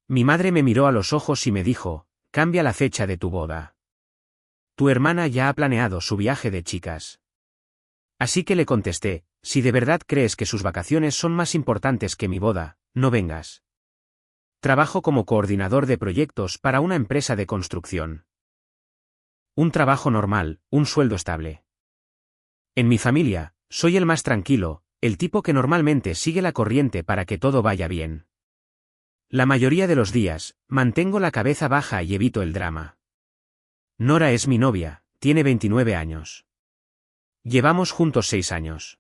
Mi madre me miró a los ojos y me dijo, cambia la fecha de tu boda. Tu hermana ya ha planeado su viaje de chicas. Así que le contesté, si de verdad crees que sus vacaciones son más importantes que mi boda, no vengas. Trabajo como coordinador de proyectos para una empresa de construcción. Un trabajo normal, un sueldo estable. En mi familia, soy el más tranquilo, el tipo que normalmente sigue la corriente para que todo vaya bien. La mayoría de los días, mantengo la cabeza baja y evito el drama. Nora es mi novia, tiene 29 años. Llevamos juntos 6 años.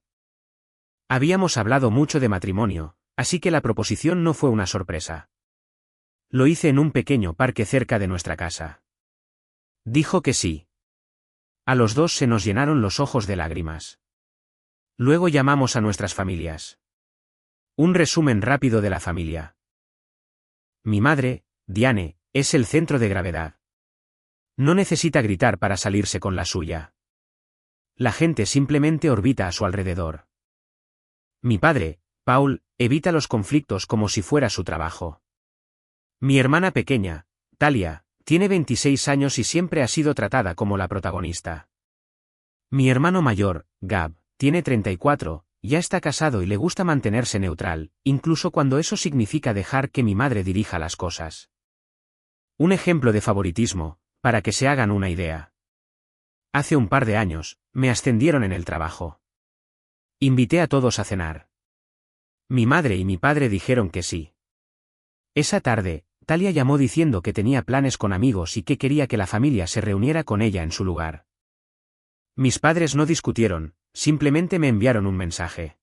Habíamos hablado mucho de matrimonio, así que la proposición no fue una sorpresa. Lo hice en un pequeño parque cerca de nuestra casa. Dijo que sí. A los dos se nos llenaron los ojos de lágrimas. Luego llamamos a nuestras familias. Un resumen rápido de la familia. Mi madre, Diane, es el centro de gravedad. No necesita gritar para salirse con la suya. La gente simplemente orbita a su alrededor. Mi padre, Paul, evita los conflictos como si fuera su trabajo. Mi hermana pequeña, Talia, tiene 26 años y siempre ha sido tratada como la protagonista. Mi hermano mayor, Gab, tiene 34, ya está casado y le gusta mantenerse neutral, incluso cuando eso significa dejar que mi madre dirija las cosas. Un ejemplo de favoritismo, para que se hagan una idea. Hace un par de años, me ascendieron en el trabajo. Invité a todos a cenar. Mi madre y mi padre dijeron que sí. Esa tarde, Talia llamó diciendo que tenía planes con amigos y que quería que la familia se reuniera con ella en su lugar. Mis padres no discutieron, simplemente me enviaron un mensaje.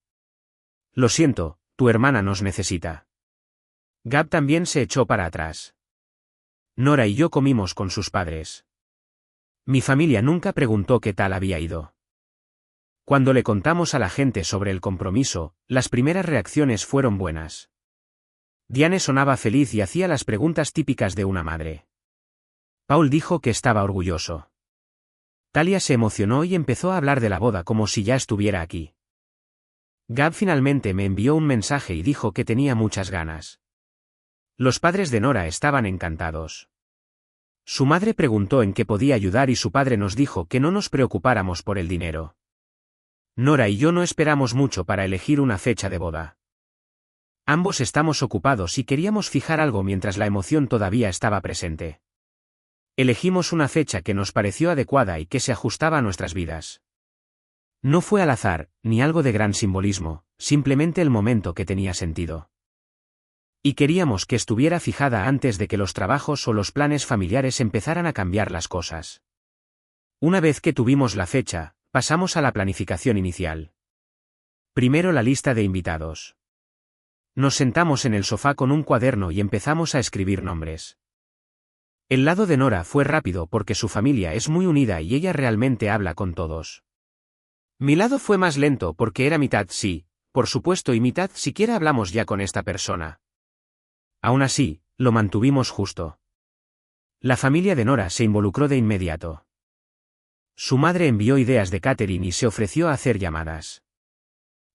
Lo siento, tu hermana nos necesita. Gab también se echó para atrás. Nora y yo comimos con sus padres. Mi familia nunca preguntó qué tal había ido. Cuando le contamos a la gente sobre el compromiso, las primeras reacciones fueron buenas. Diane sonaba feliz y hacía las preguntas típicas de una madre. Paul dijo que estaba orgulloso. Talia se emocionó y empezó a hablar de la boda como si ya estuviera aquí. Gab finalmente me envió un mensaje y dijo que tenía muchas ganas. Los padres de Nora estaban encantados. Su madre preguntó en qué podía ayudar y su padre nos dijo que no nos preocupáramos por el dinero. Nora y yo no esperamos mucho para elegir una fecha de boda. Ambos estamos ocupados y queríamos fijar algo mientras la emoción todavía estaba presente. Elegimos una fecha que nos pareció adecuada y que se ajustaba a nuestras vidas. No fue al azar, ni algo de gran simbolismo, simplemente el momento que tenía sentido. Y queríamos que estuviera fijada antes de que los trabajos o los planes familiares empezaran a cambiar las cosas. Una vez que tuvimos la fecha, pasamos a la planificación inicial. Primero la lista de invitados. Nos sentamos en el sofá con un cuaderno y empezamos a escribir nombres. El lado de Nora fue rápido porque su familia es muy unida y ella realmente habla con todos. Mi lado fue más lento porque era mitad sí, por supuesto, y mitad siquiera hablamos ya con esta persona. Aún así, lo mantuvimos justo. La familia de Nora se involucró de inmediato. Su madre envió ideas de catering y se ofreció a hacer llamadas.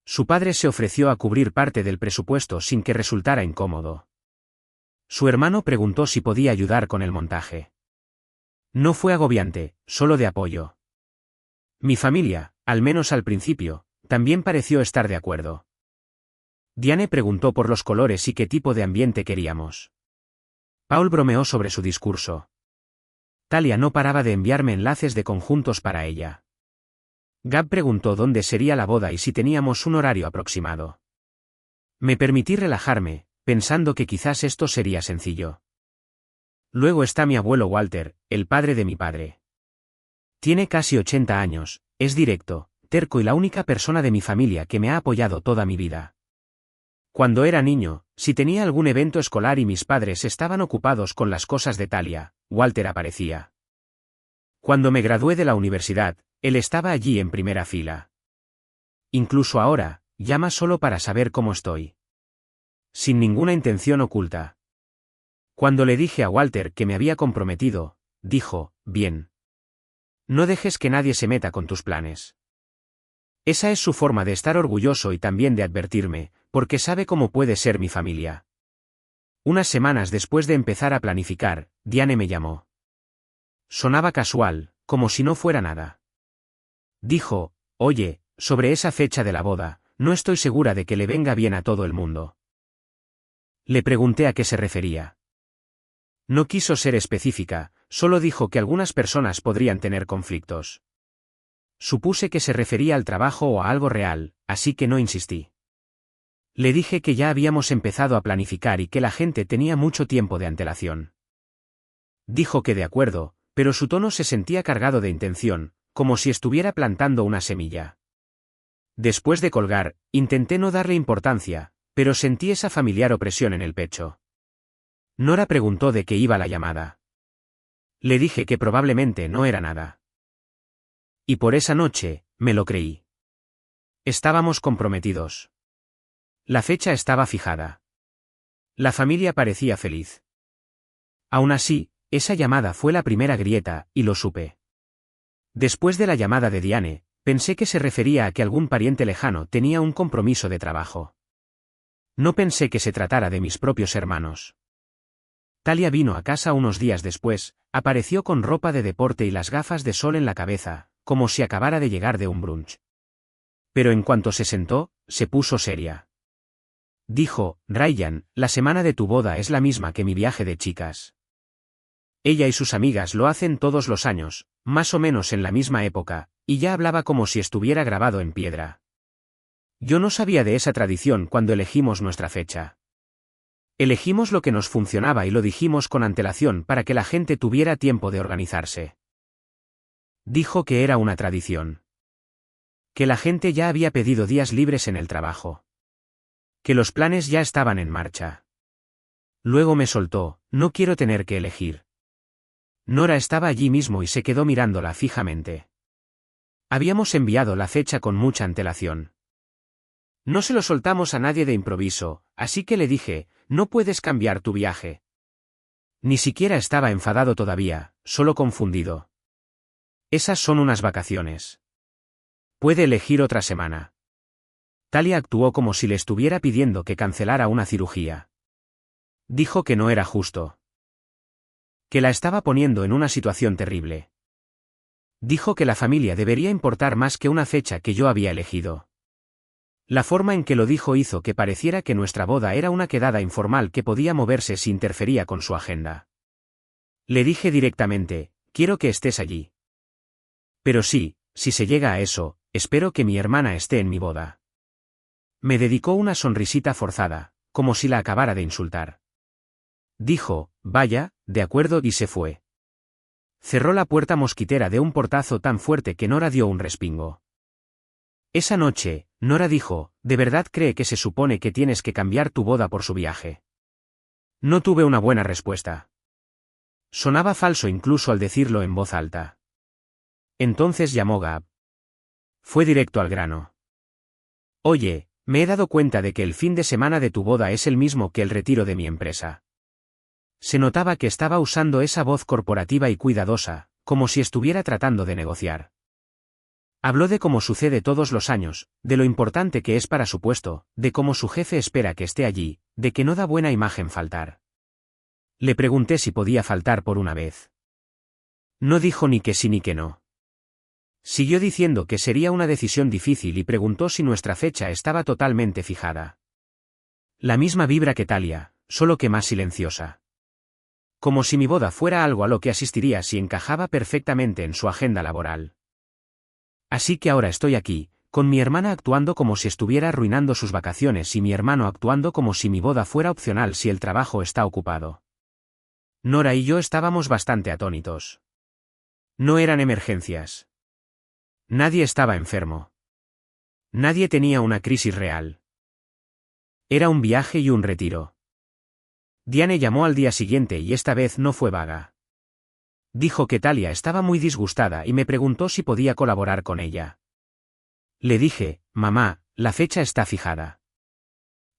Su padre se ofreció a cubrir parte del presupuesto sin que resultara incómodo. Su hermano preguntó si podía ayudar con el montaje. No fue agobiante, solo de apoyo. Mi familia, al menos al principio, también pareció estar de acuerdo. Diane preguntó por los colores y qué tipo de ambiente queríamos. Paul bromeó sobre su discurso. Talia no paraba de enviarme enlaces de conjuntos para ella. Gab preguntó dónde sería la boda y si teníamos un horario aproximado. Me permití relajarme, pensando que quizás esto sería sencillo. Luego está mi abuelo Walter, el padre de mi padre. Tiene casi 80 años, es directo, terco y la única persona de mi familia que me ha apoyado toda mi vida. Cuando era niño, si tenía algún evento escolar y mis padres estaban ocupados con las cosas de Talia, Walter aparecía. Cuando me gradué de la universidad, él estaba allí en primera fila. Incluso ahora, llama solo para saber cómo estoy. Sin ninguna intención oculta. Cuando le dije a Walter que me había comprometido, dijo, bien. No dejes que nadie se meta con tus planes. Esa es su forma de estar orgulloso y también de advertirme, porque sabe cómo puede ser mi familia. Unas semanas después de empezar a planificar, Diane me llamó. Sonaba casual, como si no fuera nada. Dijo, oye, sobre esa fecha de la boda, no estoy segura de que le venga bien a todo el mundo. Le pregunté a qué se refería. No quiso ser específica, solo dijo que algunas personas podrían tener conflictos. Supuse que se refería al trabajo o a algo real, así que no insistí. Le dije que ya habíamos empezado a planificar y que la gente tenía mucho tiempo de antelación. Dijo que de acuerdo, pero su tono se sentía cargado de intención, como si estuviera plantando una semilla. Después de colgar, intenté no darle importancia, pero sentí esa familiar opresión en el pecho. Nora preguntó de qué iba la llamada. Le dije que probablemente no era nada. Y por esa noche, me lo creí. Estábamos comprometidos. La fecha estaba fijada. La familia parecía feliz. Aún así, esa llamada fue la primera grieta, y lo supe. Después de la llamada de Diane, pensé que se refería a que algún pariente lejano tenía un compromiso de trabajo. No pensé que se tratara de mis propios hermanos. Talia vino a casa unos días después, apareció con ropa de deporte y las gafas de sol en la cabeza, como si acabara de llegar de un brunch. Pero en cuanto se sentó, se puso seria. Dijo, Ryan, la semana de tu boda es la misma que mi viaje de chicas. Ella y sus amigas lo hacen todos los años, más o menos en la misma época, y ya hablaba como si estuviera grabado en piedra. Yo no sabía de esa tradición cuando elegimos nuestra fecha. Elegimos lo que nos funcionaba y lo dijimos con antelación para que la gente tuviera tiempo de organizarse. Dijo que era una tradición. Que la gente ya había pedido días libres en el trabajo. Que los planes ya estaban en marcha. Luego me soltó, no quiero tener que elegir. Nora estaba allí mismo y se quedó mirándola fijamente. Habíamos enviado la fecha con mucha antelación. No se lo soltamos a nadie de improviso, así que le dije, no puedes cambiar tu viaje. Ni siquiera estaba enfadado todavía, solo confundido. Esas son unas vacaciones. Puede elegir otra semana. Talia actuó como si le estuviera pidiendo que cancelara una cirugía. Dijo que no era justo. Que la estaba poniendo en una situación terrible. Dijo que la familia debería importar más que una fecha que yo había elegido. La forma en que lo dijo hizo que pareciera que nuestra boda era una quedada informal que podía moverse si interfería con su agenda. Le dije directamente, quiero que estés allí. Pero sí, si se llega a eso, espero que mi hermana esté en mi boda. Me dedicó una sonrisita forzada, como si la acabara de insultar. Dijo, vaya, de acuerdo, y se fue. Cerró la puerta mosquitera de un portazo tan fuerte que Nora dio un respingo. Esa noche, Nora dijo, ¿de verdad cree que se supone que tienes que cambiar tu boda por su viaje? No tuve una buena respuesta. Sonaba falso incluso al decirlo en voz alta. Entonces llamó Gab. Fue directo al grano. Oye, me he dado cuenta de que el fin de semana de tu boda es el mismo que el retiro de mi empresa. Se notaba que estaba usando esa voz corporativa y cuidadosa, como si estuviera tratando de negociar. Habló de cómo sucede todos los años, de lo importante que es para su puesto, de cómo su jefe espera que esté allí, de que no da buena imagen faltar. Le pregunté si podía faltar por una vez. No dijo ni que sí ni que no. Siguió diciendo que sería una decisión difícil y preguntó si nuestra fecha estaba totalmente fijada. La misma vibra que Talia, solo que más silenciosa. Como si mi boda fuera algo a lo que asistiría si encajaba perfectamente en su agenda laboral. Así que ahora estoy aquí, con mi hermana actuando como si estuviera arruinando sus vacaciones y mi hermano actuando como si mi boda fuera opcional si el trabajo está ocupado. Nora y yo estábamos bastante atónitos. No eran emergencias. Nadie estaba enfermo. Nadie tenía una crisis real. Era un viaje y un retiro. Diane llamó al día siguiente y esta vez no fue vaga. Dijo que Talia estaba muy disgustada y me preguntó si podía colaborar con ella. Le dije, mamá, la fecha está fijada.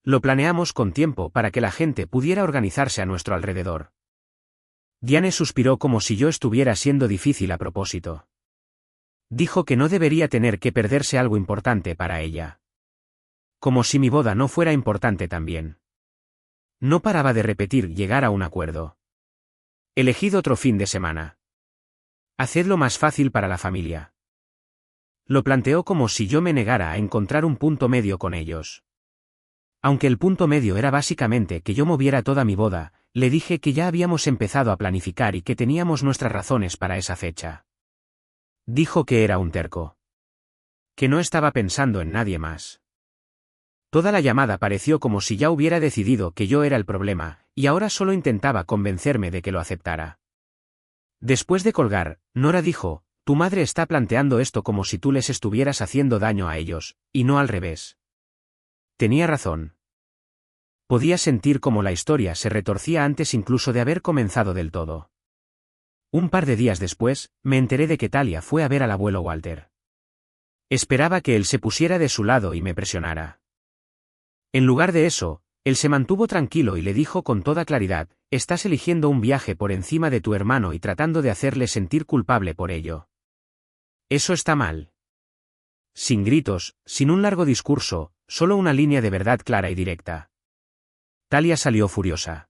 Lo planeamos con tiempo para que la gente pudiera organizarse a nuestro alrededor. Diane suspiró como si yo estuviera siendo difícil a propósito. Dijo que no debería tener que perderse algo importante para ella. Como si mi boda no fuera importante también. No paraba de repetir llegar a un acuerdo. Elegid otro fin de semana. Hacedlo más fácil para la familia. Lo planteó como si yo me negara a encontrar un punto medio con ellos. Aunque el punto medio era básicamente que yo moviera toda mi boda, le dije que ya habíamos empezado a planificar y que teníamos nuestras razones para esa fecha. Dijo que era un terco. Que no estaba pensando en nadie más. Toda la llamada pareció como si ya hubiera decidido que yo era el problema, y ahora solo intentaba convencerme de que lo aceptara. Después de colgar, Nora dijo, tu madre está planteando esto como si tú les estuvieras haciendo daño a ellos, y no al revés. Tenía razón. Podía sentir cómo la historia se retorcía antes incluso de haber comenzado del todo. Un par de días después, me enteré de que Talia fue a ver al abuelo Walter. Esperaba que él se pusiera de su lado y me presionara. En lugar de eso, él se mantuvo tranquilo y le dijo con toda claridad, estás eligiendo un viaje por encima de tu hermano y tratando de hacerle sentir culpable por ello. Eso está mal. Sin gritos, sin un largo discurso, solo una línea de verdad clara y directa. Talia salió furiosa.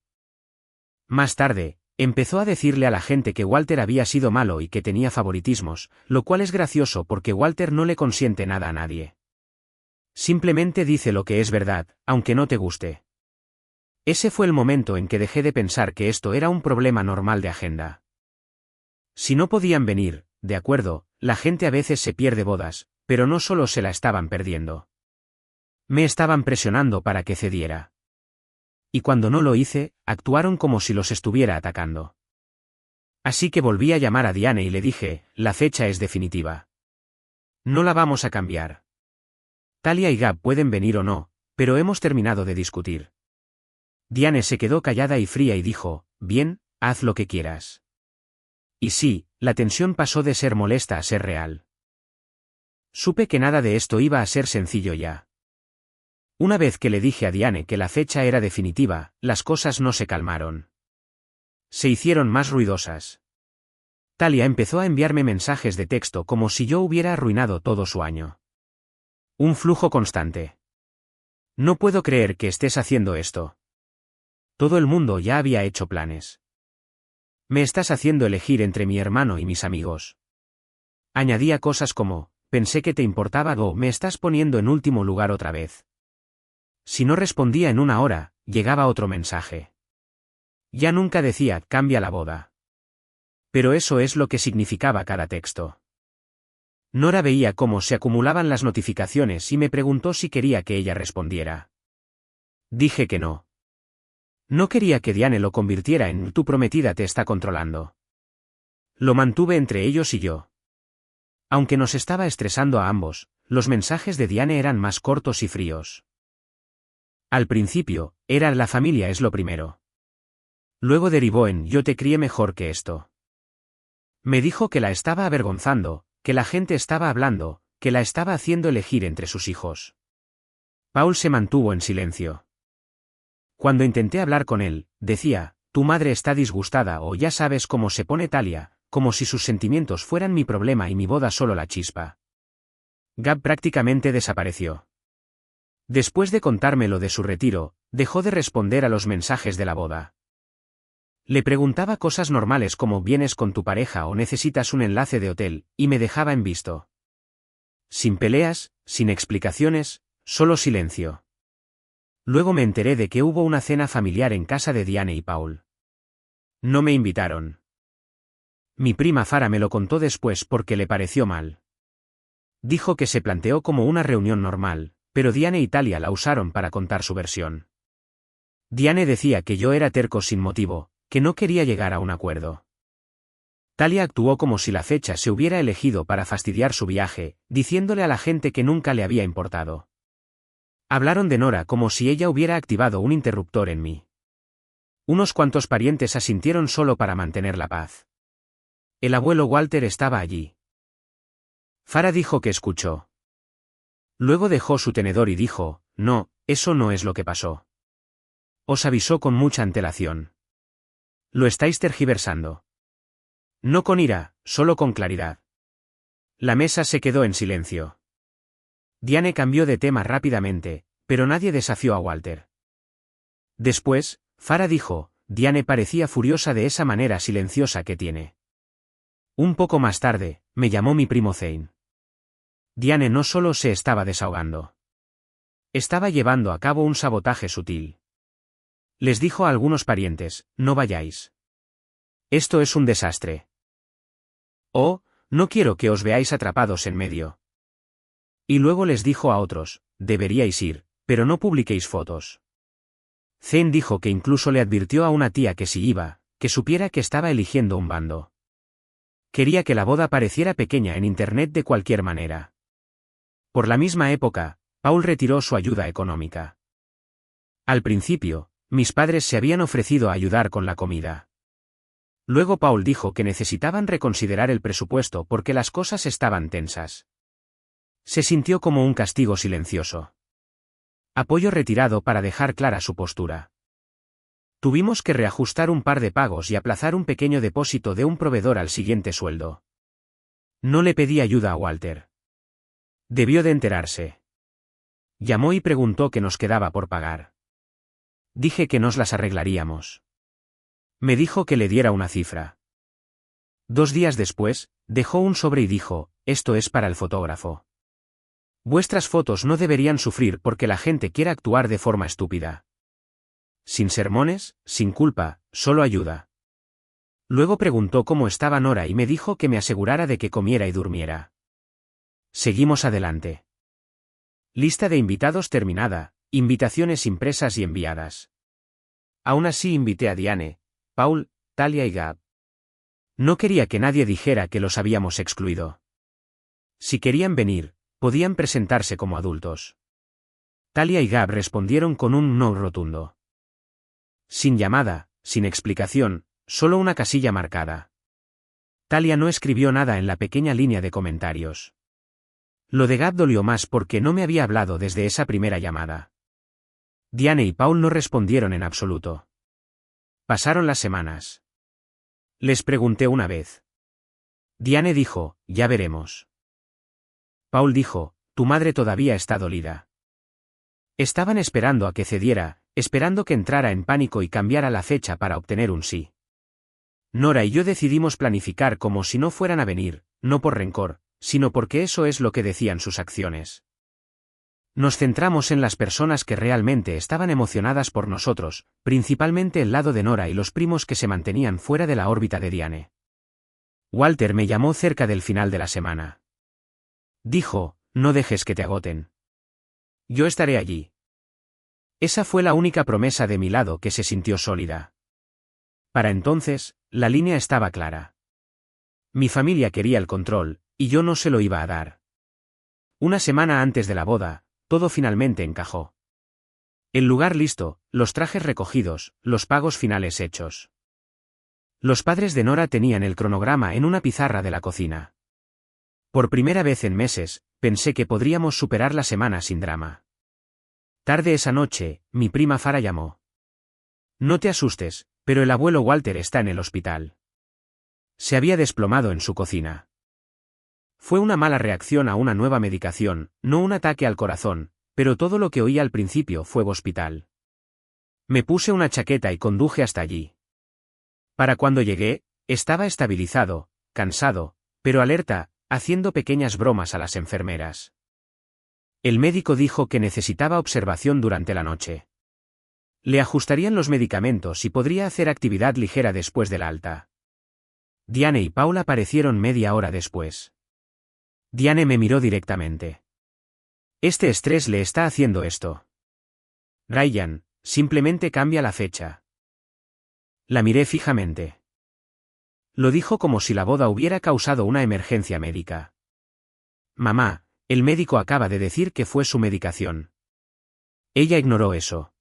Más tarde, empezó a decirle a la gente que Walter había sido malo y que tenía favoritismos, lo cual es gracioso porque Walter no le consiente nada a nadie. Simplemente dice lo que es verdad, aunque no te guste. Ese fue el momento en que dejé de pensar que esto era un problema normal de agenda. Si no podían venir, de acuerdo, la gente a veces se pierde bodas, pero no solo se la estaban perdiendo. Me estaban presionando para que cediera. Y cuando no lo hice, actuaron como si los estuviera atacando. Así que volví a llamar a Diane y le dije, la fecha es definitiva. No la vamos a cambiar. Talia y Gab pueden venir o no, pero hemos terminado de discutir. Diane se quedó callada y fría y dijo, bien, haz lo que quieras. Y sí, la tensión pasó de ser molesta a ser real. Supe que nada de esto iba a ser sencillo ya. Una vez que le dije a Diane que la fecha era definitiva, las cosas no se calmaron. Se hicieron más ruidosas. Talia empezó a enviarme mensajes de texto como si yo hubiera arruinado todo su año. Un flujo constante. No puedo creer que estés haciendo esto. Todo el mundo ya había hecho planes. Me estás haciendo elegir entre mi hermano y mis amigos. Añadía cosas como, pensé que te importaba o me estás poniendo en último lugar otra vez. Si no respondía en una hora, llegaba otro mensaje. Ya nunca decía, cambia la boda. Pero eso es lo que significaba cada texto. Nora veía cómo se acumulaban las notificaciones y me preguntó si quería que ella respondiera. Dije que no. No quería que Diane lo convirtiera en tu prometida te está controlando. Lo mantuve entre ellos y yo. Aunque nos estaba estresando a ambos, los mensajes de Diane eran más cortos y fríos. Al principio, era la familia es lo primero. Luego derivó en yo te crié mejor que esto. Me dijo que la estaba avergonzando, que la gente estaba hablando, que la estaba haciendo elegir entre sus hijos. Paul se mantuvo en silencio. Cuando intenté hablar con él, decía, tu madre está disgustada o ya sabes cómo se pone Talia, como si sus sentimientos fueran mi problema y mi boda solo la chispa. Gab prácticamente desapareció. Después de contarme lo de su retiro, dejó de responder a los mensajes de la boda. Le preguntaba cosas normales como vienes con tu pareja o necesitas un enlace de hotel, y me dejaba en visto. Sin peleas, sin explicaciones, solo silencio. Luego me enteré de que hubo una cena familiar en casa de Diane y Paul. No me invitaron. Mi prima Farah me lo contó después porque le pareció mal. Dijo que se planteó como una reunión normal, pero Diane y Talia la usaron para contar su versión. Diane decía que yo era terco sin motivo, que no quería llegar a un acuerdo. Talia actuó como si la fecha se hubiera elegido para fastidiar su viaje, diciéndole a la gente que nunca le había importado. Hablaron de Nora como si ella hubiera activado un interruptor en mí. Unos cuantos parientes asintieron solo para mantener la paz. El abuelo Walter estaba allí. Farah dijo que escuchó. Luego dejó su tenedor y dijo, no, eso no es lo que pasó. Os avisó con mucha antelación. Lo estáis tergiversando. No con ira, solo con claridad. La mesa se quedó en silencio. Diane cambió de tema rápidamente, pero nadie desafió a Walter. Después, Farah dijo, Diane parecía furiosa de esa manera silenciosa que tiene. Un poco más tarde, me llamó mi primo Zane. Diane no solo se estaba desahogando. Estaba llevando a cabo un sabotaje sutil. Les dijo a algunos parientes, no vayáis. Esto es un desastre. Oh, no quiero que os veáis atrapados en medio. Y luego les dijo a otros, deberíais ir, pero no publiquéis fotos. Zane dijo que incluso le advirtió a una tía que si iba, que supiera que estaba eligiendo un bando. Quería que la boda pareciera pequeña en Internet de cualquier manera. Por la misma época, Paul retiró su ayuda económica. Al principio, mis padres se habían ofrecido a ayudar con la comida. Luego Paul dijo que necesitaban reconsiderar el presupuesto porque las cosas estaban tensas. Se sintió como un castigo silencioso. Apoyo retirado para dejar clara su postura. Tuvimos que reajustar un par de pagos y aplazar un pequeño depósito de un proveedor al siguiente sueldo. No le pedí ayuda a Walter. Debió de enterarse. Llamó y preguntó qué nos quedaba por pagar. Dije que nos las arreglaríamos. Me dijo que le diera una cifra. 2 días después, dejó un sobre y dijo, esto es para el fotógrafo. Vuestras fotos no deberían sufrir porque la gente quiera actuar de forma estúpida. Sin sermones, sin culpa, solo ayuda. Luego preguntó cómo estaba Nora y me dijo que me asegurara de que comiera y durmiera. Seguimos adelante. Lista de invitados terminada, invitaciones impresas y enviadas. Aún así invité a Diane, Paul, Talia y Gab. No quería que nadie dijera que los habíamos excluido. Si querían venir, podían presentarse como adultos. Talia y Gab respondieron con un no rotundo. Sin llamada, sin explicación, solo una casilla marcada. Talia no escribió nada en la pequeña línea de comentarios. Lo de Gab dolió más porque no me había hablado desde esa primera llamada. Diane y Paul no respondieron en absoluto. Pasaron las semanas. Les pregunté una vez. Diane dijo, ya veremos. Paul dijo, tu madre todavía está dolida. Estaban esperando a que cediera, esperando que entrara en pánico y cambiara la fecha para obtener un sí. Nora y yo decidimos planificar como si no fueran a venir, no por rencor, sino porque eso es lo que decían sus acciones. Nos centramos en las personas que realmente estaban emocionadas por nosotros, principalmente el lado de Nora y los primos que se mantenían fuera de la órbita de Diane. Walter me llamó cerca del final de la semana. Dijo, no dejes que te agoten. Yo estaré allí. Esa fue la única promesa de mi lado que se sintió sólida. Para entonces, la línea estaba clara. Mi familia quería el control, y yo no se lo iba a dar. Una semana antes de la boda, todo finalmente encajó. El lugar listo, los trajes recogidos, los pagos finales hechos. Los padres de Nora tenían el cronograma en una pizarra de la cocina. Por primera vez en meses, pensé que podríamos superar la semana sin drama. Tarde esa noche, mi prima Farah llamó. No te asustes, pero el abuelo Walter está en el hospital. Se había desplomado en su cocina. Fue una mala reacción a una nueva medicación, no un ataque al corazón, pero todo lo que oí al principio fue hospital. Me puse una chaqueta y conduje hasta allí. Para cuando llegué, estaba estabilizado, cansado, pero alerta, haciendo pequeñas bromas a las enfermeras. El médico dijo que necesitaba observación durante la noche. Le ajustarían los medicamentos y podría hacer actividad ligera después del alta. Diane y Paul aparecieron media hora después. Diane me miró directamente. Este estrés le está haciendo esto. Ryan, simplemente cambia la fecha. La miré fijamente. Lo dijo como si la boda hubiera causado una emergencia médica. Mamá, el médico acaba de decir que fue su medicación. Ella ignoró eso.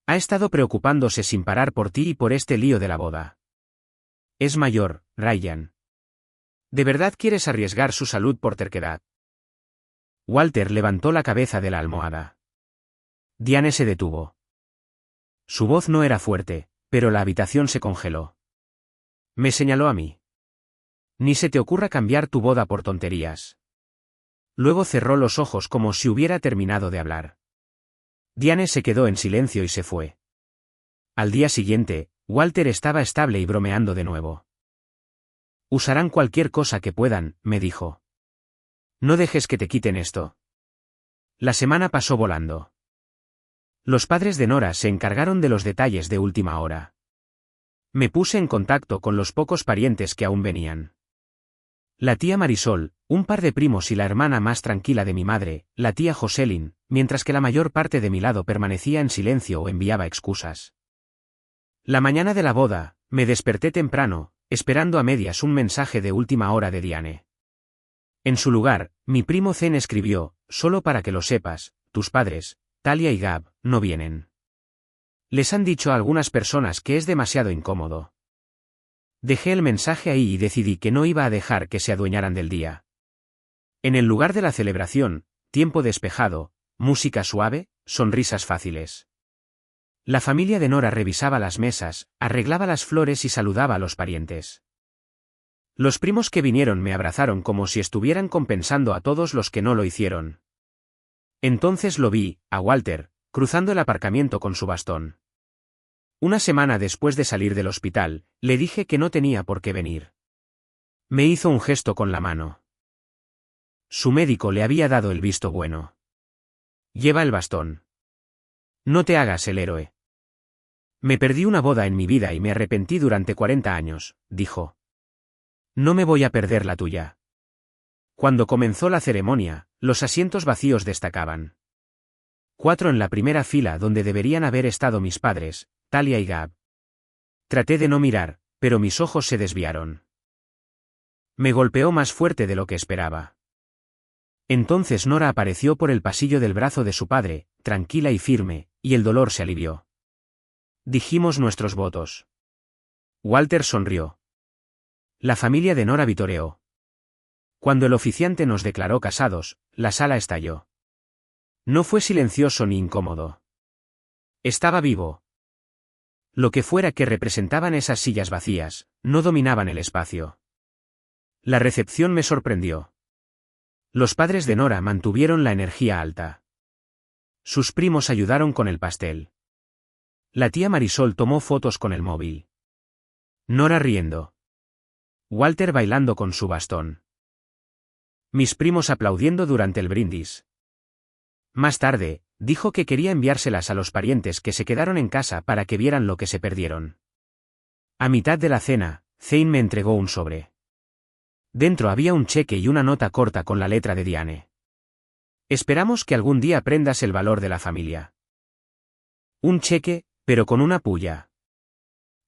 Ha estado preocupándose sin parar por ti y por este lío de la boda. Es mayor, Ryan. ¿De verdad quieres arriesgar su salud por terquedad? Walter levantó la cabeza de la almohada. Diane se detuvo. Su voz no era fuerte, pero la habitación se congeló. Me señaló a mí. Ni se te ocurra cambiar tu boda por tonterías. Luego cerró los ojos como si hubiera terminado de hablar. Diane se quedó en silencio y se fue. Al día siguiente, Walter estaba estable y bromeando de nuevo. Usarán cualquier cosa que puedan, me dijo. No dejes que te quiten esto. La semana pasó volando. Los padres de Nora se encargaron de los detalles de última hora. Me puse en contacto con los pocos parientes que aún venían. La tía Marisol, un par de primos y la hermana más tranquila de mi madre, la tía Joselin, mientras que la mayor parte de mi lado permanecía en silencio o enviaba excusas. La mañana de la boda, me desperté temprano, esperando a medias un mensaje de última hora de Diane. En su lugar, mi primo Zen escribió: solo para que lo sepas, tus padres, Talia y Gab, no vienen. Les han dicho a algunas personas que es demasiado incómodo. Dejé el mensaje ahí y decidí que no iba a dejar que se adueñaran del día. En el lugar de la celebración, tiempo despejado, música suave, sonrisas fáciles. La familia de Nora revisaba las mesas, arreglaba las flores y saludaba a los parientes. Los primos que vinieron me abrazaron como si estuvieran compensando a todos los que no lo hicieron. Entonces lo vi, a Walter, cruzando el aparcamiento con su bastón. Una semana después de salir del hospital, le dije que no tenía por qué venir. Me hizo un gesto con la mano. Su médico le había dado el visto bueno. Lleva el bastón. No te hagas el héroe. Me perdí una boda en mi vida y me arrepentí durante 40 años, dijo. No me voy a perder la tuya. Cuando comenzó la ceremonia, los asientos vacíos destacaban. 4 en la primera fila donde deberían haber estado mis padres, Talia y Gab. Traté de no mirar, pero mis ojos se desviaron. Me golpeó más fuerte de lo que esperaba. Entonces Nora apareció por el pasillo del brazo de su padre, tranquila y firme, y el dolor se alivió. Dijimos nuestros votos. Walter sonrió. La familia de Nora vitoreó. Cuando el oficiante nos declaró casados, la sala estalló. No fue silencioso ni incómodo. Estaba vivo. Lo que fuera que representaban esas sillas vacías, no dominaban el espacio. La recepción me sorprendió. Los padres de Nora mantuvieron la energía alta. Sus primos ayudaron con el pastel. La tía Marisol tomó fotos con el móvil. Nora riendo. Walter bailando con su bastón. Mis primos aplaudiendo durante el brindis. Más tarde, dijo que quería enviárselas a los parientes que se quedaron en casa para que vieran lo que se perdieron. A mitad de la cena, Zane me entregó un sobre. Dentro había un cheque y una nota corta con la letra de Diane. Esperamos que algún día aprendas el valor de la familia. Un cheque, pero con una puya.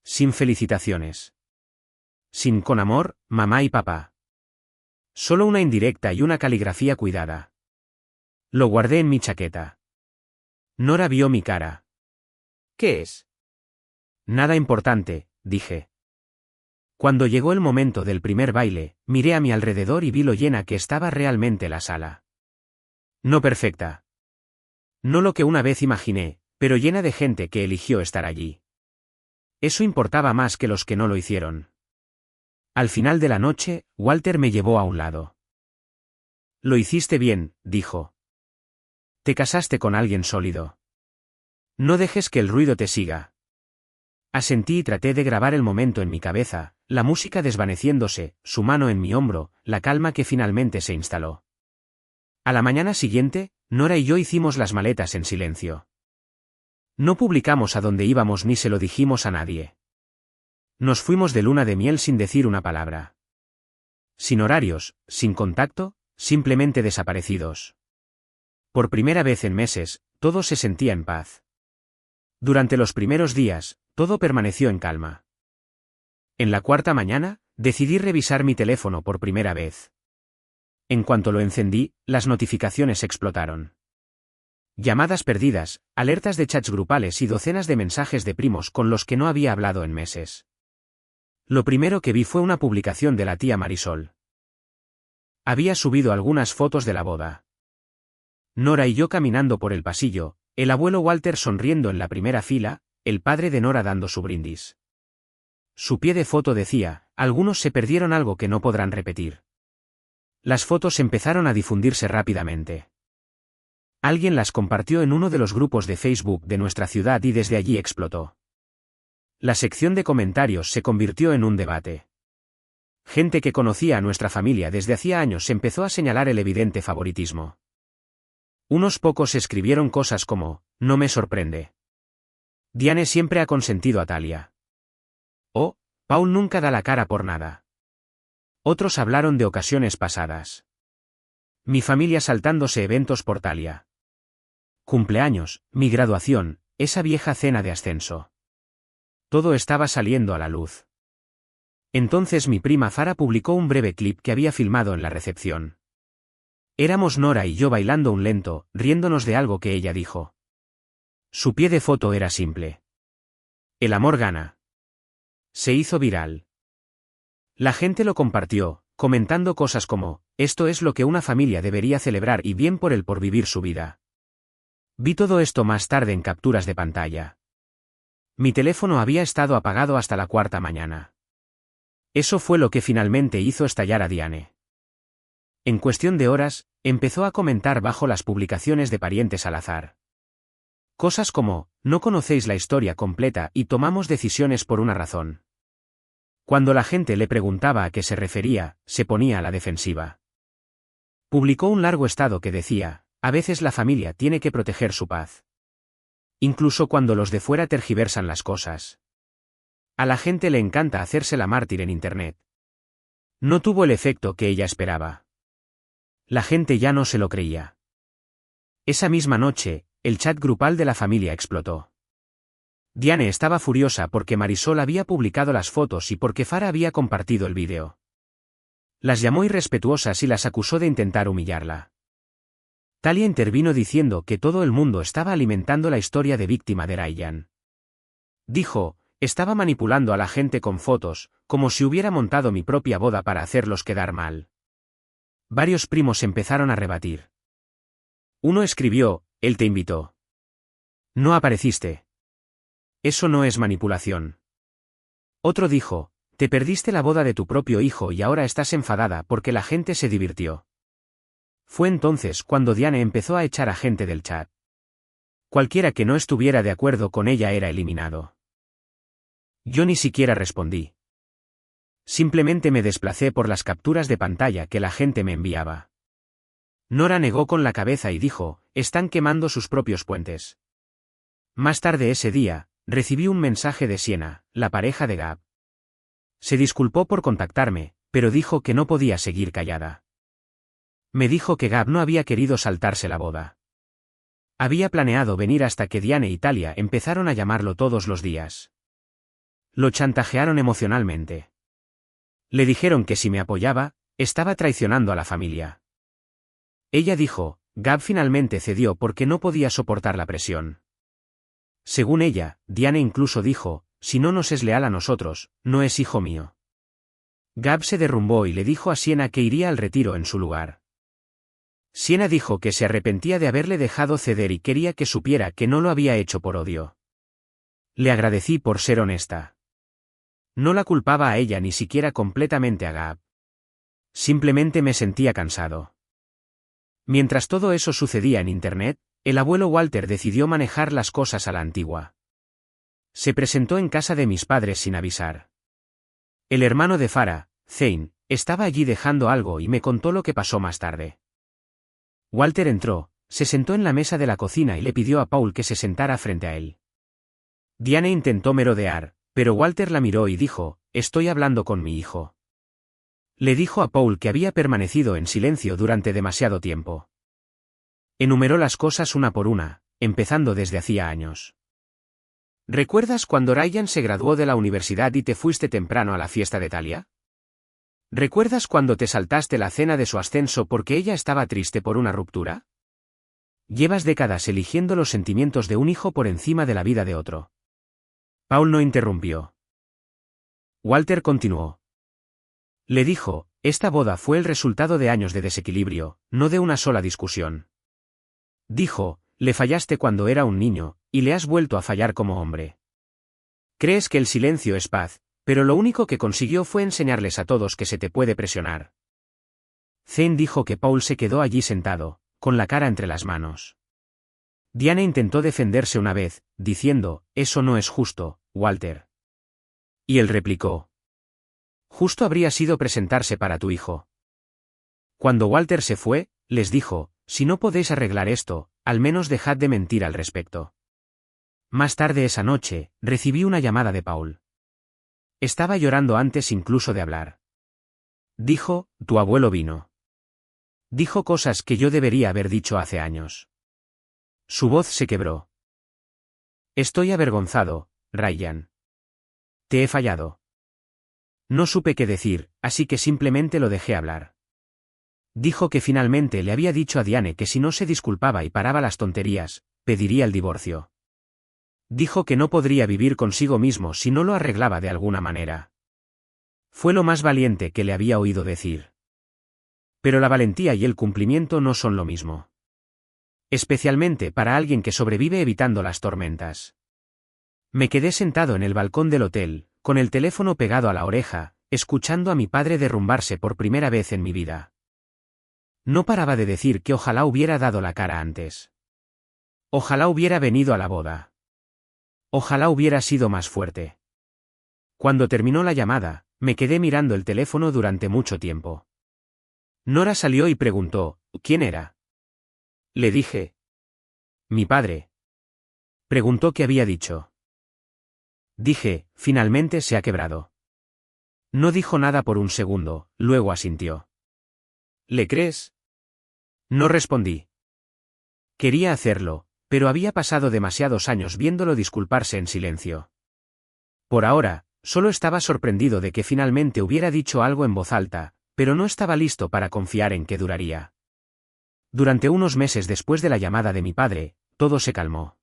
Sin felicitaciones. Sin con amor, mamá y papá. Solo una indirecta y una caligrafía cuidada. Lo guardé en mi chaqueta. Nora vio mi cara. ¿Qué es? Nada importante, dije. Cuando llegó el momento del primer baile, miré a mi alrededor y vi lo llena que estaba realmente la sala. No perfecta. No lo que una vez imaginé, pero llena de gente que eligió estar allí. Eso importaba más que los que no lo hicieron. Al final de la noche, Walter me llevó a un lado. Lo hiciste bien, dijo. Te casaste con alguien sólido. No dejes que el ruido te siga. Asentí y traté de grabar el momento en mi cabeza, la música desvaneciéndose, su mano en mi hombro, la calma que finalmente se instaló. A la mañana siguiente, Nora y yo hicimos las maletas en silencio. No publicamos a dónde íbamos ni se lo dijimos a nadie. Nos fuimos de luna de miel sin decir una palabra. Sin horarios, sin contacto, simplemente desaparecidos. Por primera vez en meses, todo se sentía en paz. Durante los primeros días, todo permaneció en calma. En la cuarta mañana, decidí revisar mi teléfono por primera vez. En cuanto lo encendí, las notificaciones explotaron. Llamadas perdidas, alertas de chats grupales y docenas de mensajes de primos con los que no había hablado en meses. Lo primero que vi fue una publicación de la tía Marisol. Había subido algunas fotos de la boda. Nora y yo caminando por el pasillo, el abuelo Walter sonriendo en la primera fila, el padre de Nora dando su brindis. Su pie de foto decía: algunos se perdieron algo que no podrán repetir. Las fotos empezaron a difundirse rápidamente. Alguien las compartió en uno de los grupos de Facebook de nuestra ciudad y desde allí explotó. La sección de comentarios se convirtió en un debate. Gente que conocía a nuestra familia desde hacía años empezó a señalar el evidente favoritismo. Unos pocos escribieron cosas como, no me sorprende. Diane siempre ha consentido a Talia. O, Paul nunca da la cara por nada. Otros hablaron de ocasiones pasadas. Mi familia saltándose eventos por Talia. Cumpleaños, mi graduación, esa vieja cena de ascenso. Todo estaba saliendo a la luz. Entonces mi prima Farah publicó un breve clip que había filmado en la recepción. Éramos Nora y yo bailando un lento, riéndonos de algo que ella dijo. Su pie de foto era simple. El amor gana. Se hizo viral. La gente lo compartió, comentando cosas como, esto es lo que una familia debería celebrar y bien por él por vivir su vida. Vi todo esto más tarde en capturas de pantalla. Mi teléfono había estado apagado hasta la 4:00 mañana. Eso fue lo que finalmente hizo estallar a Diane. En cuestión de horas, empezó a comentar bajo las publicaciones de parientes al azar. Cosas como, no conocéis la historia completa y tomamos decisiones por una razón. Cuando la gente le preguntaba a qué se refería, se ponía a la defensiva. Publicó un largo estado que decía, a veces la familia tiene que proteger su paz. Incluso cuando los de fuera tergiversan las cosas. A la gente le encanta hacerse la mártir en Internet. No tuvo el efecto que ella esperaba. La gente ya no se lo creía. Esa misma noche, el chat grupal de la familia explotó. Diane estaba furiosa porque Marisol había publicado las fotos y porque Farah había compartido el vídeo. Las llamó irrespetuosas y las acusó de intentar humillarla. Talia intervino diciendo que todo el mundo estaba alimentando la historia de víctima de Ryan. Dijo, estaba manipulando a la gente con fotos, como si hubiera montado mi propia boda para hacerlos quedar mal. Varios primos empezaron a rebatir. Uno escribió, él te invitó. No apareciste. Eso no es manipulación. Otro dijo, te perdiste la boda de tu propio hijo y ahora estás enfadada porque la gente se divirtió. Fue entonces cuando Diane empezó a echar a gente del chat. Cualquiera que no estuviera de acuerdo con ella era eliminado. Yo ni siquiera respondí. Simplemente me desplacé por las capturas de pantalla que la gente me enviaba. Nora negó con la cabeza y dijo, están quemando sus propios puentes. Más tarde ese día, recibí un mensaje de Sienna, la pareja de Gab. Se disculpó por contactarme, pero dijo que no podía seguir callada. Me dijo que Gab no había querido saltarse la boda. Había planeado venir hasta que Diane y Talia empezaron a llamarlo todos los días. Lo chantajearon emocionalmente. Le dijeron que si me apoyaba, estaba traicionando a la familia. Ella dijo, Gab finalmente cedió porque no podía soportar la presión. Según ella, Diane incluso dijo, si no nos es leal a nosotros, no es hijo mío. Gab se derrumbó y le dijo a Sienna que iría al retiro en su lugar. Sienna dijo que se arrepentía de haberle dejado ceder y quería que supiera que no lo había hecho por odio. Le agradecí por ser honesta. No la culpaba a ella ni siquiera completamente a Gab. Simplemente me sentía cansado. Mientras todo eso sucedía en Internet, el abuelo Walter decidió manejar las cosas a la antigua. Se presentó en casa de mis padres sin avisar. El hermano de Farah, Zane, estaba allí dejando algo y me contó lo que pasó más tarde. Walter entró, se sentó en la mesa de la cocina y le pidió a Paul que se sentara frente a él. Diane intentó merodear, pero Walter la miró y dijo, estoy hablando con mi hijo. Le dijo a Paul que había permanecido en silencio durante demasiado tiempo. Enumeró las cosas una por una, empezando desde hacía años. ¿Recuerdas cuando Ryan se graduó de la universidad y te fuiste temprano a la fiesta de Talia? ¿Recuerdas cuando te saltaste la cena de su ascenso porque ella estaba triste por una ruptura? Llevas décadas eligiendo los sentimientos de un hijo por encima de la vida de otro. Paul no interrumpió. Walter continuó. Le dijo, esta boda fue el resultado de años de desequilibrio, no de una sola discusión. Dijo, le fallaste cuando era un niño, y le has vuelto a fallar como hombre. Crees que el silencio es paz, pero lo único que consiguió fue enseñarles a todos que se te puede presionar. Zane dijo que Paul se quedó allí sentado, con la cara entre las manos. Diane intentó defenderse una vez, diciendo, eso no es justo, Walter. Y él replicó. Justo habría sido presentarse para tu hijo. Cuando Walter se fue, les dijo, si no podéis arreglar esto, al menos dejad de mentir al respecto. Más tarde esa noche, recibí una llamada de Paul. Estaba llorando antes incluso de hablar. Dijo, tu abuelo vino. Dijo cosas que yo debería haber dicho hace años. Su voz se quebró. Estoy avergonzado, Ryan. Te he fallado. No supe qué decir, así que simplemente lo dejé hablar. Dijo que finalmente le había dicho a Diane que si no se disculpaba y paraba las tonterías, pediría el divorcio. Dijo que no podría vivir consigo mismo si no lo arreglaba de alguna manera. Fue lo más valiente que le había oído decir. Pero la valentía y el cumplimiento no son lo mismo. Especialmente para alguien que sobrevive evitando las tormentas. Me quedé sentado en el balcón del hotel, con el teléfono pegado a la oreja, escuchando a mi padre derrumbarse por primera vez en mi vida. No paraba de decir que ojalá hubiera dado la cara antes. Ojalá hubiera venido a la boda. Ojalá hubiera sido más fuerte. Cuando terminó la llamada, me quedé mirando el teléfono durante mucho tiempo. Nora salió y preguntó, ¿quién era? Le dije. Mi padre. Preguntó qué había dicho. Dije, finalmente se ha quebrado. No dijo nada por un segundo, luego asintió. ¿Le crees? No respondí. Quería hacerlo, pero había pasado demasiados años viéndolo disculparse en silencio. Por ahora, solo estaba sorprendido de que finalmente hubiera dicho algo en voz alta, pero no estaba listo para confiar en que duraría. Durante unos meses después de la llamada de mi padre, todo se calmó.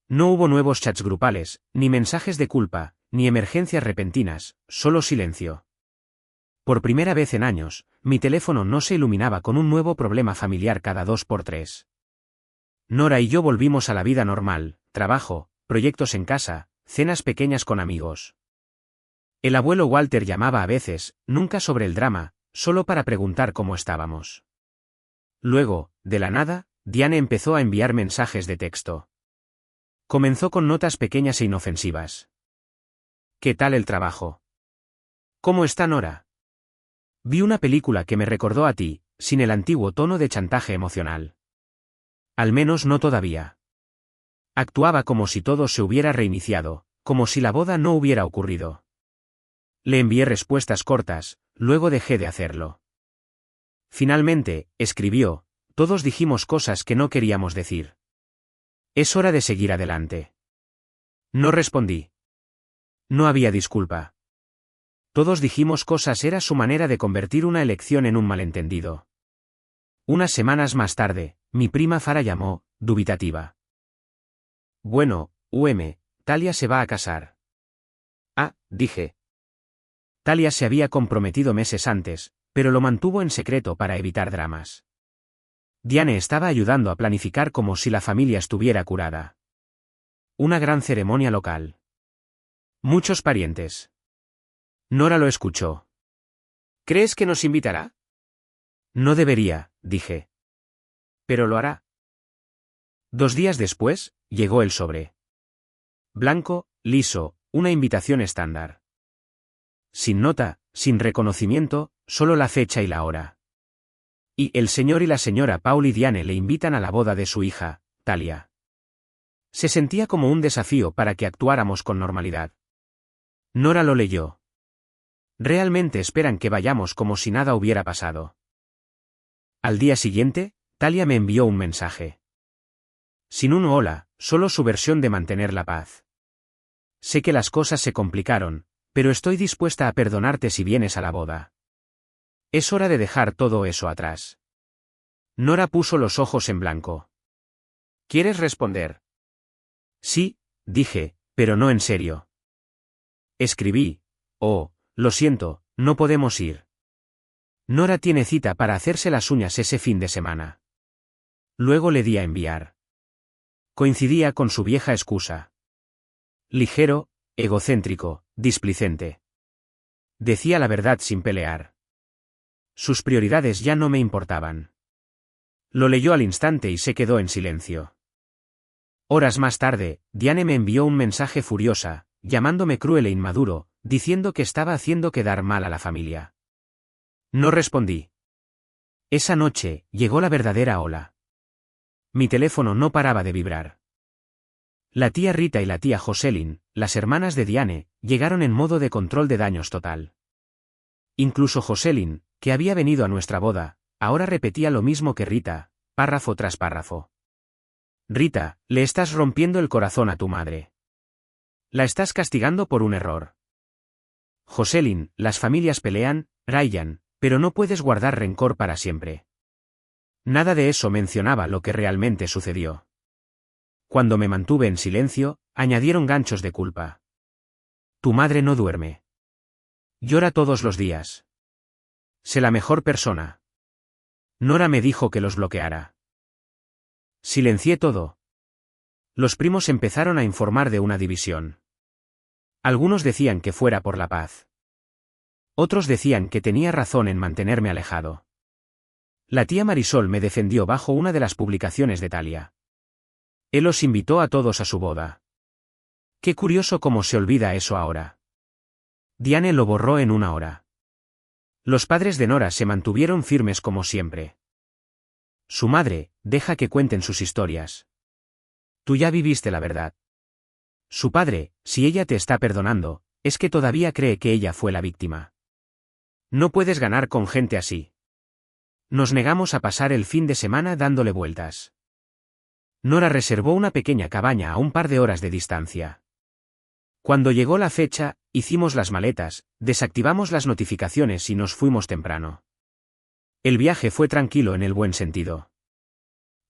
No hubo nuevos chats grupales, ni mensajes de culpa, ni emergencias repentinas, solo silencio. Por primera vez en años, mi teléfono no se iluminaba con un nuevo problema familiar cada 2x3. Nora y yo volvimos a la vida normal, trabajo, proyectos en casa, cenas pequeñas con amigos. El abuelo Walter llamaba a veces, nunca sobre el drama, solo para preguntar cómo estábamos. Luego, de la nada, Diane empezó a enviar mensajes de texto. Comenzó con notas pequeñas e inofensivas. ¿Qué tal el trabajo? ¿Cómo está Nora? Vi una película que me recordó a ti, sin el antiguo tono de chantaje emocional. Al menos no todavía. Actuaba como si todo se hubiera reiniciado, como si la boda no hubiera ocurrido. Le envié respuestas cortas, luego dejé de hacerlo. Finalmente, escribió, todos dijimos cosas que no queríamos decir. Es hora de seguir adelante. No respondí. No había disculpa. Todos dijimos cosas, era su manera de convertir una elección en un malentendido. Unas semanas más tarde, mi prima Farah llamó, dubitativa. Bueno, Talia se va a casar. Ah, dije. Talia se había comprometido meses antes, pero lo mantuvo en secreto para evitar dramas. Diane estaba ayudando a planificar como si la familia estuviera curada. Una gran ceremonia local. Muchos parientes. Nora lo escuchó. ¿Crees que nos invitará? No debería, dije. Pero lo hará. 2 días después, llegó el sobre. Blanco, liso, una invitación estándar. Sin nota, sin reconocimiento, solo la fecha y la hora. Y el señor y la señora Paul y Diane le invitan a la boda de su hija, Talia. Se sentía como un desafío para que actuáramos con normalidad. Nora lo leyó. Realmente esperan que vayamos como si nada hubiera pasado. Al día siguiente, Talia me envió un mensaje. Sin un hola, solo su versión de mantener la paz. Sé que las cosas se complicaron, pero estoy dispuesta a perdonarte si vienes a la boda. Es hora de dejar todo eso atrás. Nora puso los ojos en blanco. ¿Quieres responder? Sí, dije, pero no en serio. Escribí, oh, lo siento, no podemos ir. Nora tiene cita para hacerse las uñas ese fin de semana. Luego le di a enviar. Coincidía con su vieja excusa. Ligero, egocéntrico, displicente. Decía la verdad sin pelear. Sus prioridades ya no me importaban. Lo leyó al instante y se quedó en silencio. Horas más tarde, Diane me envió un mensaje furiosa, llamándome cruel e inmaduro, diciendo que estaba haciendo quedar mal a la familia. No respondí. Esa noche, llegó la verdadera ola. Mi teléfono no paraba de vibrar. La tía Rita y la tía Jocelyn, las hermanas de Diane, llegaron en modo de control de daños total. Incluso Jocelyn, que había venido a nuestra boda, ahora repetía lo mismo que Rita, párrafo tras párrafo. Rita, le estás rompiendo el corazón a tu madre. La estás castigando por un error. Jocelyn, las familias pelean, Ryan, pero no puedes guardar rencor para siempre. Nada de eso mencionaba lo que realmente sucedió. Cuando me mantuve en silencio, añadieron ganchos de culpa. Tu madre no duerme. Llora todos los días. Sé la mejor persona. Nora me dijo que los bloqueara. Silencié todo. Los primos empezaron a informar de una división. Algunos decían que fuera por la paz. Otros decían que tenía razón en mantenerme alejado. La tía Marisol me defendió bajo una de las publicaciones de Talia. Él los invitó a todos a su boda. Qué curioso cómo se olvida eso ahora. Diane lo borró en una hora. Los padres de Nora se mantuvieron firmes como siempre. Su madre, deja que cuenten sus historias. Tú ya viviste la verdad. Su padre, si ella te está perdonando, es que todavía cree que ella fue la víctima. No puedes ganar con gente así. Nos negamos a pasar el fin de semana dándole vueltas. Nora reservó una pequeña cabaña a un par de horas de distancia. Cuando llegó la fecha, hicimos las maletas, desactivamos las notificaciones y nos fuimos temprano. El viaje fue tranquilo en el buen sentido.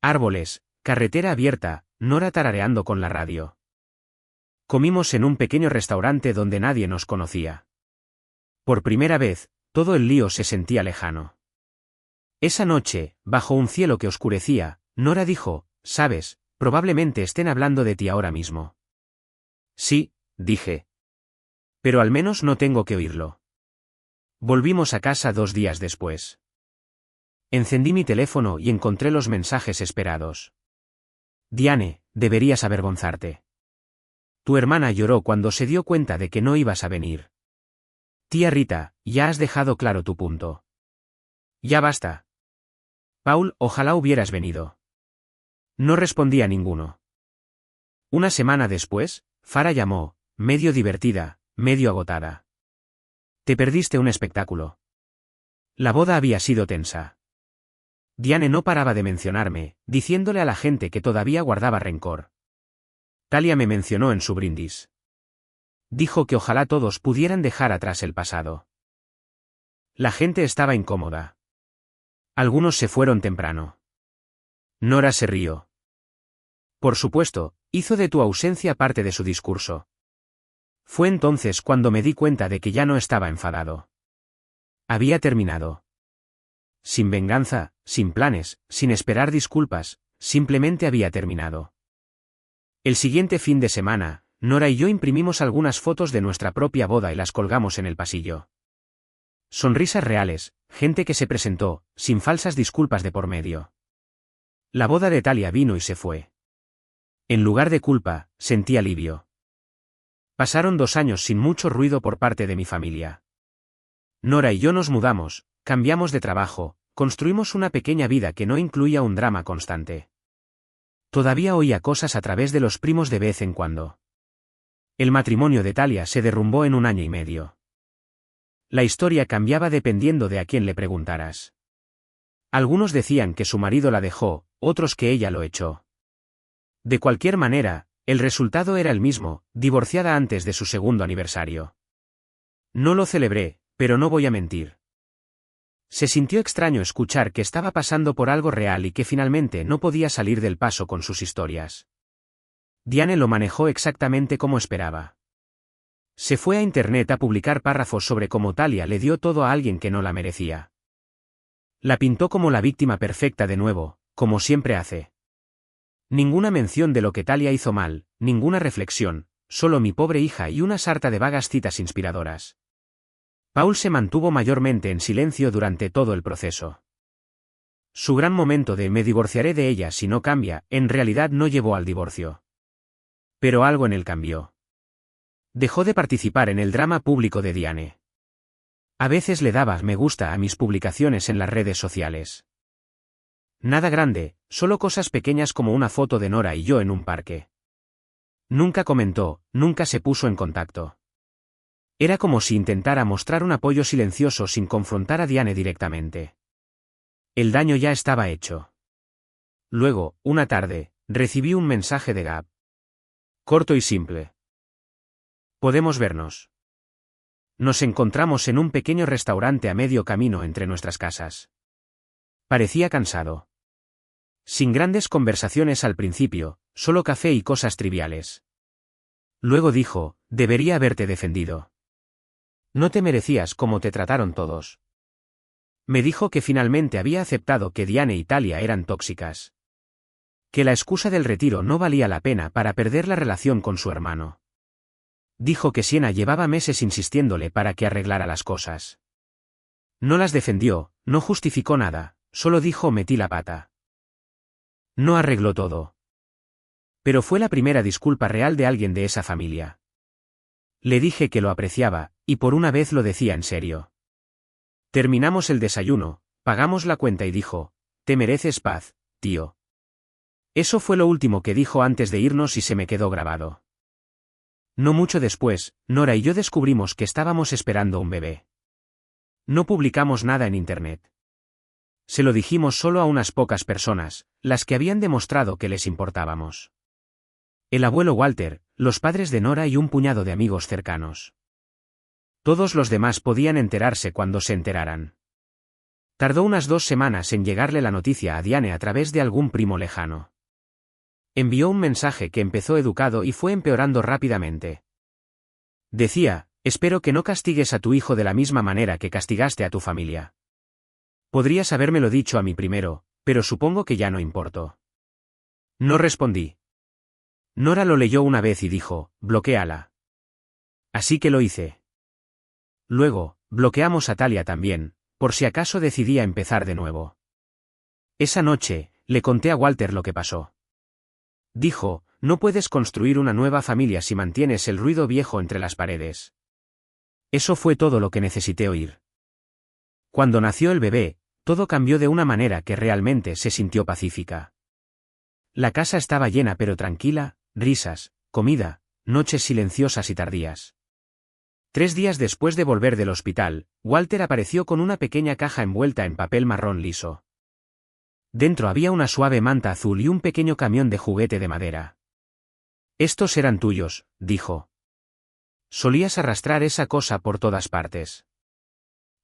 Árboles, carretera abierta, Nora tarareando con la radio. Comimos en un pequeño restaurante donde nadie nos conocía. Por primera vez, todo el lío se sentía lejano. Esa noche, bajo un cielo que oscurecía, Nora dijo, «Sabes, probablemente estén hablando de ti ahora mismo». Sí, dije. Pero al menos no tengo que oírlo. Volvimos a casa 2 días después. Encendí mi teléfono y encontré los mensajes esperados. Diane, deberías avergonzarte. Tu hermana lloró cuando se dio cuenta de que no ibas a venir. Tía Rita, ya has dejado claro tu punto. Ya basta. Paul, ojalá hubieras venido. No respondí a ninguno. Una semana después, Farah llamó, medio divertida, medio agotada. Te perdiste un espectáculo. La boda había sido tensa. Diane no paraba de mencionarme, diciéndole a la gente que todavía guardaba rencor. Talia me mencionó en su brindis. Dijo que ojalá todos pudieran dejar atrás el pasado. La gente estaba incómoda. Algunos se fueron temprano. Nora se rió. Por supuesto, hizo de tu ausencia parte de su discurso. Fue entonces cuando me di cuenta de que ya no estaba enfadado. Había terminado. Sin venganza, sin planes, sin esperar disculpas, simplemente había terminado. El siguiente fin de semana, Nora y yo imprimimos algunas fotos de nuestra propia boda y las colgamos en el pasillo. Sonrisas reales, gente que se presentó, sin falsas disculpas de por medio. La boda de Talia vino y se fue. En lugar de culpa, sentí alivio. Pasaron 2 años sin mucho ruido por parte de mi familia. Nora y yo nos mudamos, cambiamos de trabajo, construimos una pequeña vida que no incluía un drama constante. Todavía oía cosas a través de los primos de vez en cuando. El matrimonio de Talia se derrumbó en 1 año y medio. La historia cambiaba dependiendo de a quién le preguntaras. Algunos decían que su marido la dejó, otros que ella lo echó. De cualquier manera, el resultado era el mismo, divorciada antes de su 2º aniversario. No lo celebré, pero no voy a mentir. Se sintió extraño escuchar que estaba pasando por algo real y que finalmente no podía salir del paso con sus historias. Diane lo manejó exactamente como esperaba. Se fue a internet a publicar párrafos sobre cómo Talia le dio todo a alguien que no la merecía. La pintó como la víctima perfecta de nuevo, como siempre hace. Ninguna mención de lo que Talia hizo mal, ninguna reflexión, solo mi pobre hija y una sarta de vagas citas inspiradoras. Paul se mantuvo mayormente en silencio durante todo el proceso. Su gran momento de «me divorciaré de ella si no cambia», en realidad no llevó al divorcio. Pero algo en él cambió. Dejó de participar en el drama público de Diane. A veces le daba me gusta a mis publicaciones en las redes sociales. Nada grande, solo cosas pequeñas como una foto de Nora y yo en un parque. Nunca comentó, nunca se puso en contacto. Era como si intentara mostrar un apoyo silencioso sin confrontar a Diane directamente. El daño ya estaba hecho. Luego, una tarde, recibí un mensaje de Gab. Corto y simple. ¿Podemos vernos? Nos encontramos en un pequeño restaurante a medio camino entre nuestras casas. Parecía cansado. Sin grandes conversaciones al principio, solo café y cosas triviales. Luego dijo, debería haberte defendido. No te merecías como te trataron todos. Me dijo que finalmente había aceptado que Diane y Talia eran tóxicas. Que la excusa del retiro no valía la pena para perder la relación con su hermano. Dijo que Sienna llevaba meses insistiéndole para que arreglara las cosas. No las defendió, no justificó nada, solo dijo metí la pata. No arregló todo. Pero fue la primera disculpa real de alguien de esa familia. Le dije que lo apreciaba, y por una vez lo decía en serio. Terminamos el desayuno, pagamos la cuenta y dijo, te mereces paz, tío. Eso fue lo último que dijo antes de irnos y se me quedó grabado. No mucho después, Nora y yo descubrimos que estábamos esperando un bebé. No publicamos nada en internet. Se lo dijimos solo a unas pocas personas, las que habían demostrado que les importábamos. El abuelo Walter, los padres de Nora y un puñado de amigos cercanos. Todos los demás podían enterarse cuando se enteraran. Tardó unas 2 semanas en llegarle la noticia a Diane a través de algún primo lejano. Envió un mensaje que empezó educado y fue empeorando rápidamente. Decía, espero que no castigues a tu hijo de la misma manera que castigaste a tu familia. Podrías habérmelo dicho a mí primero, pero supongo que ya no importó. No respondí. Nora lo leyó una vez y dijo, bloquéala. Así que lo hice. Luego, bloqueamos a Talia también, por si acaso decidía empezar de nuevo. Esa noche, le conté a Walter lo que pasó. Dijo, no puedes construir una nueva familia si mantienes el ruido viejo entre las paredes. Eso fue todo lo que necesité oír. Cuando nació el bebé, todo cambió de una manera que realmente se sintió pacífica. La casa estaba llena pero tranquila, risas, comida, noches silenciosas y tardías. 3 días después de volver del hospital, Walter apareció con una pequeña caja envuelta en papel marrón liso. Dentro había una suave manta azul y un pequeño camión de juguete de madera. Estos eran tuyos, dijo. Solías arrastrar esa cosa por todas partes.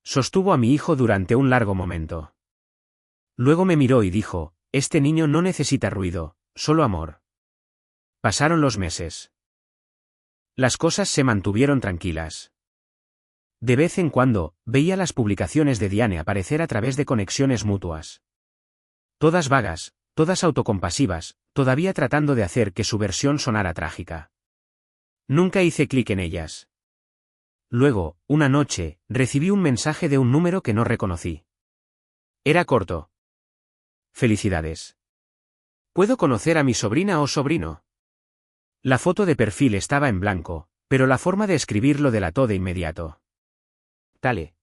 Sostuvo a mi hijo durante un largo momento. Luego me miró y dijo, este niño no necesita ruido, solo amor. Pasaron los meses. Las cosas se mantuvieron tranquilas. De vez en cuando, veía las publicaciones de Diane aparecer a través de conexiones mutuas. Todas vagas, todas autocompasivas, todavía tratando de hacer que su versión sonara trágica. Nunca hice clic en ellas. Luego, una noche, recibí un mensaje de un número que no reconocí. Era corto. Felicidades. ¿Puedo conocer a mi sobrina o sobrino? La foto de perfil estaba en blanco, pero la forma de escribirlo delató de inmediato. Tale.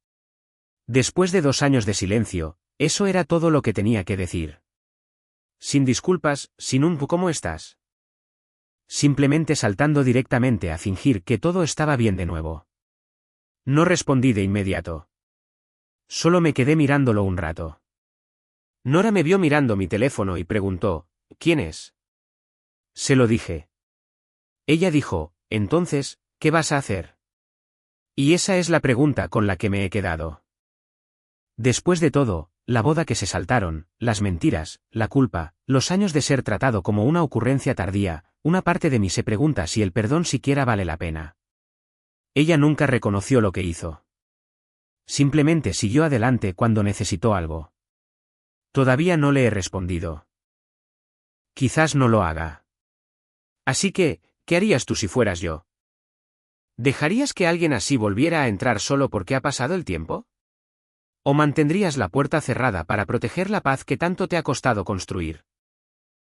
Después de 2 años de silencio, eso era todo lo que tenía que decir. Sin disculpas, sin un ¿cómo estás? Simplemente saltando directamente a fingir que todo estaba bien de nuevo. No respondí de inmediato. Solo me quedé mirándolo un rato. Nora me vio mirando mi teléfono y preguntó, ¿quién es? Se lo dije. Ella dijo, entonces, ¿qué vas a hacer? Y esa es la pregunta con la que me he quedado. Después de todo, la boda que se saltaron, las mentiras, la culpa, los años de ser tratado como una ocurrencia tardía, una parte de mí se pregunta si el perdón siquiera vale la pena. Ella nunca reconoció lo que hizo. Simplemente siguió adelante cuando necesitó algo. Todavía no le he respondido. Quizás no lo haga. Así que, ¿qué harías tú si fueras yo? ¿Dejarías que alguien así volviera a entrar solo porque ha pasado el tiempo? ¿O mantendrías la puerta cerrada para proteger la paz que tanto te ha costado construir?